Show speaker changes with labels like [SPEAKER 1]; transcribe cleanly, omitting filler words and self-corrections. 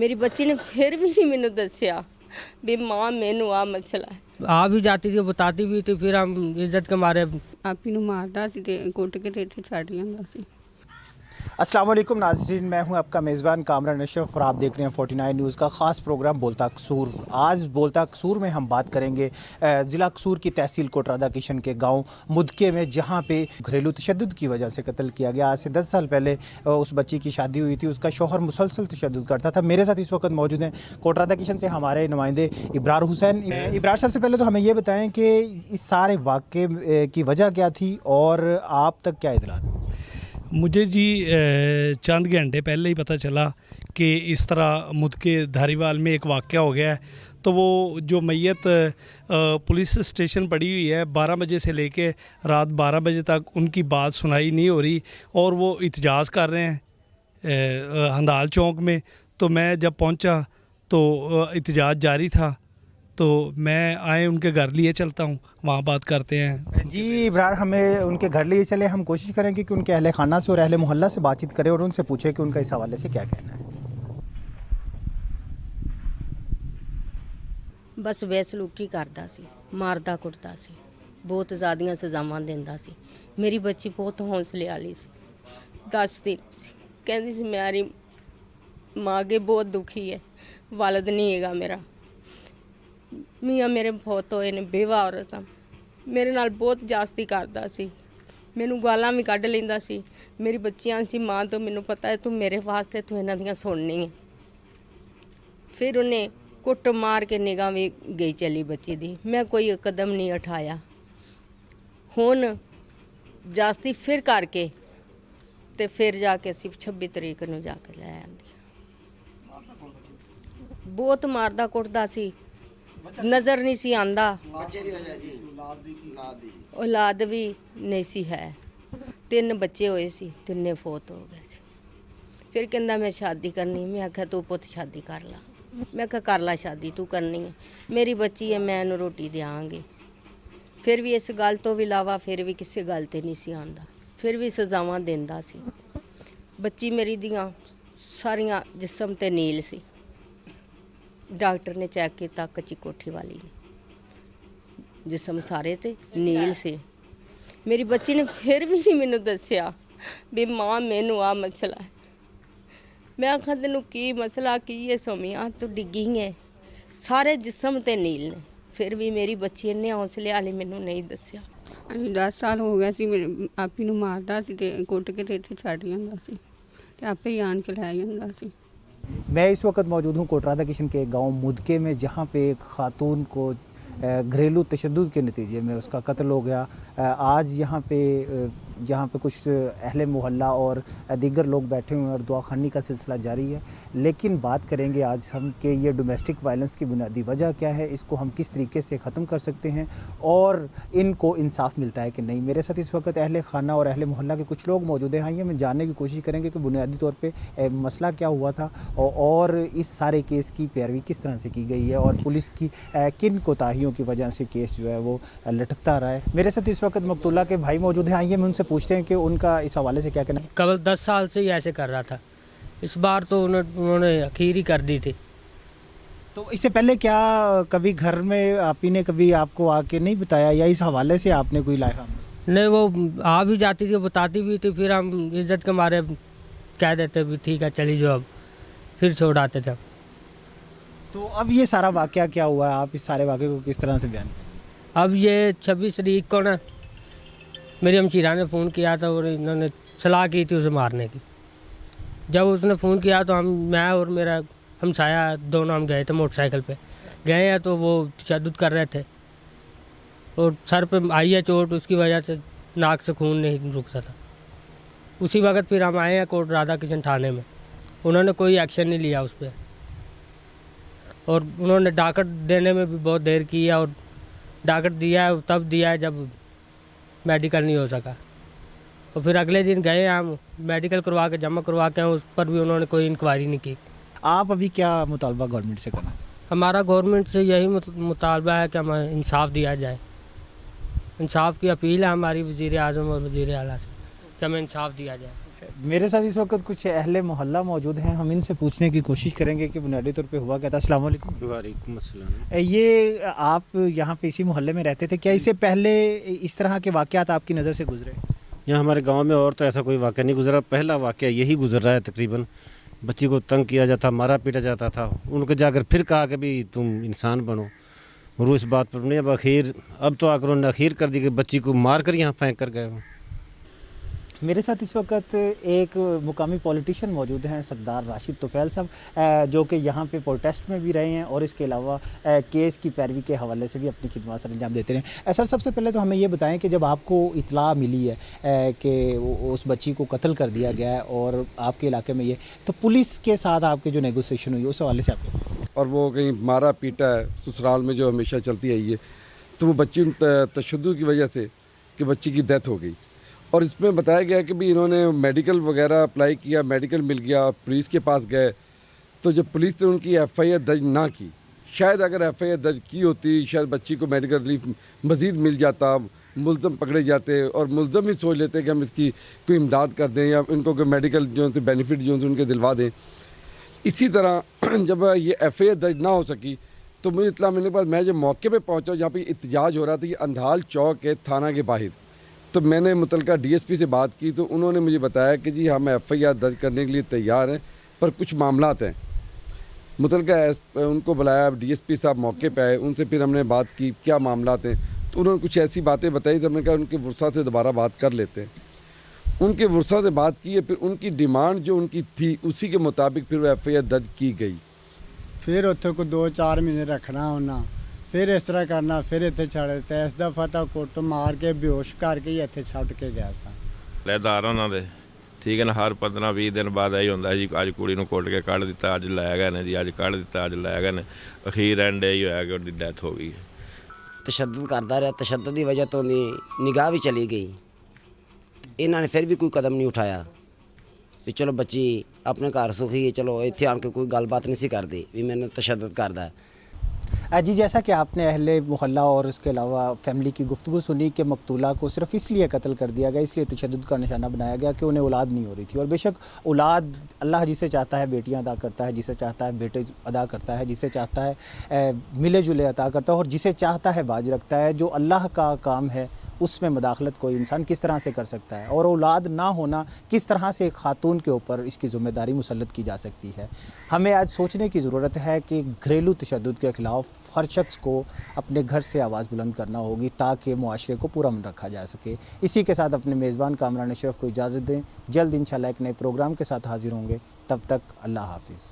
[SPEAKER 1] मेरी बच्ची ने फिर भी नहीं मैंने दसिया भी माँ मैनू आ मसला है।
[SPEAKER 2] आ भी जाती थी, बताती भी थी, फिर हम इज्जत के मारे
[SPEAKER 3] आप ही मारता सी ते कुट के ते इत्थे छड्ड जांदा सी।
[SPEAKER 4] अस्सलाम वालेकुम नाज़रीन, मैं हूं आपका मेज़बान कामरान अशरफ और आप देख रहे हैं 49 न्यूज़ का ख़ास प्रोग्राम बोलता कसूर। आज बोलता कसूर में हम बात करेंगे ज़िला कसूर की तहसील कोटरादा किशन के गांव मुदके में, जहां पे घरेलू तशद्दुद की वजह से कत्ल किया गया। आज से 10 साल पहले उस बच्ची की शादी हुई थी। उसका शौहर मुसलसल तशद्दुद करता था। मेरे साथ इस वक्त मौजूद हैं कोटरादा किशन से हमारे नुमाइंदे इब्रार हुसैन। इब्रार, सबसे पहले तो हमें ये बताएँ कि इस सारे वाक़े की वजह क्या थी और आप तक क्या इतलात?
[SPEAKER 5] मुझे जी चंद घंटे पहले ही पता चला कि इस तरह मुदके धारीवाल में एक वाक़या हो गया है। तो वो जो मैयत पुलिस स्टेशन पड़ी हुई है, 12 बजे से लेके रात 12 बजे तक उनकी बात सुनाई नहीं हो रही और वो इhtजाज कर रहे हैं हंदाल चौक में। तो मैं जब पहुंचा तो इhtजाज जारी था, तो मैं आए उनके घर लिए चलता हूँ, वहाँ बात करते हैं।
[SPEAKER 4] जी इब्रार, हमें उनके घर लिए चले। हम कोशिश करेंगे कि उनके अहले खाना से और अहले मोहल्ला से बातचीत करें और उनसे पूछें कि उनका इस हवाले से क्या कहना है।
[SPEAKER 1] बस बेसलूकी करता सी, मारदा कुटदा सी, बहुत ज़्यादा सज़ावां दिंदा सी। मेरी बच्ची बहुत हौसले वाली सी, दसदी सी, कहती सी मेरी माँ के बहुत दुखी है, वालद नहीं हैगा मेरा, मियाँ मेरे बहुत होए ने, बेवा औरत आ, मेरे नाल बहुत जास्ती करदा सी, मैनू गालां भी कढ़ लैंदा सी। मेरी बच्चियां सी, माँ तो मैनू पता है तू मेरे वास्ते तू इन्हां दियां सुननी है। फिर उन्हें कुट मार के निगाह भी गई चली बच्ची दी, मैं कोई कदम नहीं उठाया। हुण जास्ती फिर करके ते फिर जाके असीं 26 तरीक नूं जाके लै आंदी। बहुत मारदा कुटदा सी, नज़र नहीं सी आंदा, औलाद भी नहीं सी है। 3 बच्चे होए सी, तिन्ने फौत हो गए सी। फिर कहंदा मैं शादी करनी। मैं आख्या तू पुत शादी कर ला। मैं आख्या कर ला शादी, तू करनी है, मेरी बच्ची है, मैं इहनूं रोटी देआंगी। फिर भी इस गल तो भी इलावा फिर भी किसी गल ते नहीं सी आंदा, फिर भी सज़ावां दिंदा सी। बच्ची मेरी दियां सारियां जिस्म ते नील सी। डॉक्टर ने चेक किया, कच्ची कोठी वाली ने, जिस्म सारे ते नील से। मेरी बच्ची ने फिर भी नहीं मैनू दसिया भी माँ मैनू आ मसला है। मैं आखा तेनू की मसला की है सोमिया, तू डिग्गी है, सारे जिस्म ते नील ने। फिर भी मेरी बच्ची इन्ने हौसले वाली मैनू नहीं दसिया।
[SPEAKER 3] अभी 10 साल हो गए सी, मेरे आप ही मारता सी ते कुट के ते इत्थे छड्ड जांदा सी ते आपे ही आन के लै जांदा सी।
[SPEAKER 4] मैं इस वक्त मौजूद हूँ कोटरादा किशन के गांव मुदके में, जहां पे एक खातून को घरेलू तशद्दुद के नतीजे में उसका कत्ल हो गया। आज यहाँ पे कुछ अहले मोहल्ला और दीगर लोग बैठे हुए हैं और दुआ खानी का सिलसिला जारी है। लेकिन बात करेंगे आज हम कि ये डोमेस्टिक वायलेंस की बुनियादी वजह क्या है, इसको हम किस तरीके से ख़त्म कर सकते हैं और इनको इंसाफ मिलता है कि नहीं। मेरे साथ इस वक्त अहले खाना और अहले मोहल्ला के कुछ लोग मौजूद हैं। आइए हम जानने की कोशिश करेंगे कि बुनियादी तौर पर मसला क्या हुआ था और इस सारे केस की पैरवी किस तरह से की गई है और पुलिस की किन कोताहियों की वजह से केस जो है वो लटकता रहा है। मेरे साथ इस वक्त मकतूला के भाई मौजूद हैं। आइए हम उनसे पूछते हैं कि उनका इस हवाले से क्या कहना है।
[SPEAKER 2] कबल 10 साल से ही ऐसे कर रहा था, इस बार तो उन्होंने आखिर ही कर दी थी।
[SPEAKER 4] तो इससे पहले क्या कभी घर में आप ही ने कभी आपको आके नहीं बताया या इस हवाले से आपने कोई लाया?
[SPEAKER 2] नहीं, वो आ भी जाती थी, बताती भी थी, फिर हम इज्जत के मारे कह देते भी ठीक है चली जो, अब फिर छोड़ आते थे।
[SPEAKER 4] तो अब ये सारा वाक़या क्या हुआ है, आप इस सारे वाक़े को किस तरह से बयान करें?
[SPEAKER 2] अब ये 26 तारीख को ना मेरी हमशीरा ने फ़ोन किया था और इन्होंने सलाह की थी उसे मारने की। जब उसने फ़ोन किया तो मैं और मेरा हमसाया दोनों हम गए थे मोटरसाइकिल पे। गए हैं तो वो तशद्दुद कर रहे थे और सर पे आई है चोट, उसकी वजह से नाक से खून नहीं रुकता था। उसी वक्त फिर हम आए हैं कोटरादा किशन थाने में, उन्होंने कोई एक्शन नहीं लिया उस पर और उन्होंने डाकट देने में भी बहुत देर की है और डाकट दिया है तब दिया है जब मेडिकल नहीं हो सका। और फिर अगले दिन गए हम मेडिकल करवा के जमा करवा के, उस पर भी उन्होंने कोई इंक्वायरी नहीं की।
[SPEAKER 4] आप अभी क्या मुतालबा गवर्नमेंट से करना?
[SPEAKER 2] हमारा गवर्नमेंट से यही मुतालबा है कि हमें इंसाफ दिया जाए। इंसाफ की अपील है हमारी वज़ीर आज़म और वज़ीर आला से कि हमें इंसाफ दिया जाए।
[SPEAKER 4] मेरे साथ इस वक्त कुछ अहले मोहल्ला मौजूद हैं, हम इनसे पूछने की कोशिश करेंगे कि बुनियादी तौर पे हुआ क्या था। अस्सलाम वालेकुम।
[SPEAKER 6] वालेकुम अस्सलाम।
[SPEAKER 4] ये आप यहाँ पे इसी मोहल्ले में रहते थे क्या? इससे पहले इस तरह के वाक़यात आपकी नज़र से गुजरे?
[SPEAKER 6] यहाँ हमारे गांव में और तो ऐसा कोई वाक़या नहीं गुजरा, पहला वाक़या यही गुजर रहा है तकरीबन। बच्ची को तंग किया जाता, मारा पीटा जाता था, उनको जाकर फिर कहा कि भी तुम इंसान बनो, और वो इस बात पर नहीं। अब तो आकर उन्होंने अखीर कर दी कि बच्ची को मार कर यहाँ फेंक कर गए वो।
[SPEAKER 4] मेरे साथ इस वक्त एक मुकामी पॉलिटिशियन मौजूद हैं, सरदार राशिद तुफैल साहब, जो कि यहाँ पे प्रोटेस्ट में भी रहे हैं और इसके अलावा केस की पैरवी के हवाले से भी अपनी खिदमत सर अंजाम देते रहे। सर, सबसे पहले तो हमें ये बताएं कि जब आपको इतला मिली है कि उस बच्ची को कत्ल कर दिया गया है और आपके इलाके में ये, तो पुलिस के साथ आपकी जो नेगोशिएशन हुई उस हवाले से आपको,
[SPEAKER 7] और वो कहीं मारा पीटा है ससुराल में जो हमेशा चलती आई है, तो वो बच्ची तशद्दुद की वजह से कि बच्ची की डेथ हो गई। और इसमें बताया गया कि भी इन्होंने मेडिकल वगैरह अप्लाई किया, मेडिकल मिल गया, और पुलिस के पास गए, तो जब पुलिस ने उनकी एफआईआर दर्ज ना की, शायद अगर एफआईआर दर्ज की होती शायद बच्ची को मेडिकल रिलीफ मज़ीद मिल जाता, मुलज़म पकड़े जाते और मुलज़म ही सोच लेते कि हम इसकी कोई इमदाद कर दें या इनको कोई मेडिकल जो है बेनिफिट जो है उनके दिलवा दें। इसी तरह जब ये एफआईआर दर्ज ना हो सकी तो मुझे इत्तला मिलने के बाद मैं जब मौके पे पहुंचा जहाँ पे एहतजाज हो रहा था, ये अंधाल चौक है थाना के बाहर, तो मैंने मुतलका डीएसपी से बात की तो उन्होंने मुझे बताया कि जी हम एफआईआर दर्ज करने के लिए तैयार हैं, पर कुछ मामलात हैं। मुतलका उनको बुलाया, डीएसपी साहब मौके पे आए, उनसे फिर हमने बात की क्या मामलात हैं, तो उन्होंने कुछ ऐसी बातें बताई, तो हमने कहा उनके वुरसा से दोबारा बात कर लेते हैं। उनके वुरसा से बात की है, फिर उनकी डिमांड जो उनकी थी उसी के मुताबिक फिर वो एफआईआर दर्ज की गई।
[SPEAKER 8] फिर उत्थे को 2-4 महीने रखना होना, फिर इस तरह करना, फिर इतने छड़ ਦਿੱਤਾ। इस दफा तो कुट मार के बेहोश करके ही इतने छੱਡ के गया सा।
[SPEAKER 9] ਲੈਦਾਰ ਉਹਨਾਂ ਦੇ ਠੀਕ ਹੈ ਨਾ, ਹਰ 15-20 ਦਿਨ ਬਾਅਦ ਇਹ ਹੁੰਦਾ ਜੀ ਅੱਜ ਕੁੜੀ ਨੂੰ ਕੁੱਟ ਕੇ ਕੱਢ ਦਿੱਤਾ, ਅੱਜ ਲੈ ਗਏ ਨੇ ਜੀ, ਅੱਜ ਕੱਢ ਦਿੱਤਾ, ਅੱਜ ਲੈ ਗਏ ਨੇ, ਅਖੀਰ ਐਂਡ ਇਹ ਹੋਇਆ ਕਿ ਉਹਦੀ ਡੈਥ ਹੋ ਗਈ।
[SPEAKER 10] तशद्दुद करता रहा, तशद्दुद की वजह तो निगाह भी चली गई, इन्होंने फिर भी कोई कदम नहीं उठाया भी चलो बच्ची अपने घर सुखी है, चलो इत्थे आन के कोई गलबात नहीं सी करती भी मैंने तशद्दुद करता है।
[SPEAKER 4] जी, जैसा कि आपने अहले मोहल्ला और इसके अलावा फैमिली की गुफ्तगू सुनी कि मकतूला को सिर्फ इसलिए कत्ल कर दिया गया, इसलिए तशद्दुद का निशाना बनाया गया कि उन्हें औलाद नहीं हो रही थी। और बेशक औलाद अल्लाह जिसे चाहता है बेटियां अदा करता है, जिसे चाहता है बेटे अदा करता है, जिसे चाहता है मिले जुले अदा करता है, और जिसे चाहता है बाज रखता है। जो अल्लाह का काम है उसमें मदाखलत कोई इंसान किस तरह से कर सकता है, और औलाद ना होना किस तरह से एक खातून के ऊपर इसकी ज़िम्मेदारी मुसल्लत की जा सकती है। हमें आज सोचने की ज़रूरत है कि घरेलू तशद्दुद के ख़िलाफ़ हर शख्स को अपने घर से आवाज़ बुलंद करना होगी ताकि मुआशरे को पूरा मन रखा जा सके। इसी के साथ अपने मेज़बान कामरान अशरफ को इजाज़त दें। जल्द इंशाल्लाह एक नए प्रोग्राम के साथ हाज़िर होंगे, तब तक अल्लाह हाफिज़।